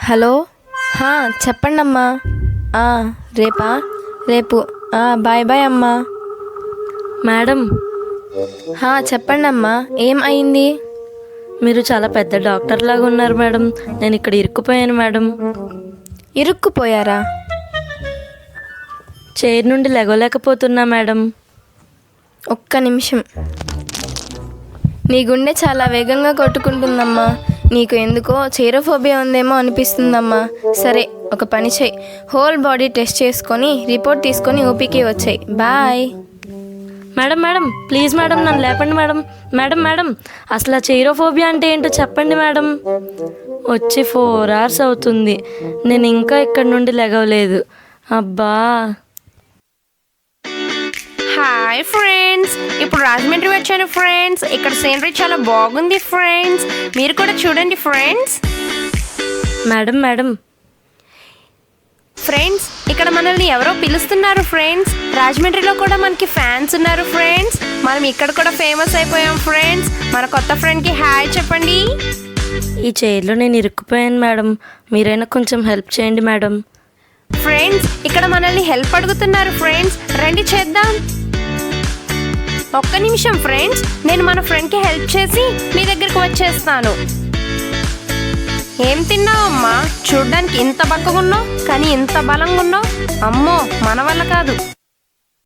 Hello. చెప్పండమ్మా. రేపా? రేపు. బాయ్ బాయ్ అమ్మా. మేడం, చెప్పండమ్మా, ఏం అయింది? మీరు చాలా పెద్ద డాక్టర్ లాగా ఉన్నారు మేడం. నేను ఇక్కడ ఇరుక్కుపోయాను మేడం. ఇరుక్కుపోయారా? చైర్ నుండి లెగలేకపోతున్నా మేడం. ఒక్క నిమిషం. నీ గుండె చాలా వేగంగా కొట్టుకుంటుందమ్మా. నీకు ఎందుకో చైరోఫోబియా ఉందేమో అనిపిస్తుందమ్మా. సరే, ఒక పని చేయి. హోల్ బాడీ టెస్ట్ చేసుకొని రిపోర్ట్ తీసుకొని ఓపీకి వచ్చాయి. Bye. Madam madam, please madam, నన్ను లేపండి మేడం. మేడం మేడం, అసలు ఆ చైరోఫోబియా అంటే ఏంటో చెప్పండి మేడం. వచ్చి 4 hours అవుతుంది, నేను ఇంకా ఇక్కడ నుండి లెగవలేదు. అబ్బా. హాయ్ ఫ్రెండ్స్, ఇప్పుడు రాజమండ్రి వచ్చాను ఫ్రెండ్స్. ఇక్కడ సీనరీ చాలా బాగుంది ఫ్రెండ్స్, మీరు కూడా చూడండి ఫ్రెండ్స్. మేడం మేడం, ఫ్రెండ్స్, ఇక్కడ మనల్ని ఎవరో పిలుస్తున్నారు ఫ్రెండ్స్. రాజమండ్రిలో కూడా మనకి ఫ్యాన్స్ ఉన్నారు ఫ్రెండ్స్. మనం ఇక్కడ కూడా ఫేమస్ అయిపోయాం ఫ్రెండ్స్. మన కొత్త ఫ్రెండ్కి హాయ్ చెప్పండి. ఈ చైర్లో నేను ఇరుక్కుపోయాను మేడం, మీరైనా కొంచెం హెల్ప్ చేయండి మేడం. ఫ్రెండ్స్, ఇక్కడ మనల్ని హెల్ప్ అడుగుతున్నారు ఫ్రెండ్స్, రండి చేద్దాం. ఒక్క నిమిషం ఫ్రెండ్స్, నేను మన ఫ్రెండ్కి హెల్ప్ చేసి మీ దగ్గరికి వచ్చేస్తాను. ఏం తిన్నావమ్మా? చూడ్డానికి ఇంత బక్కగున్నావు కానీ ఇంత బలంగా ఉన్నావు. అమ్మో, మన వల్ల కాదు.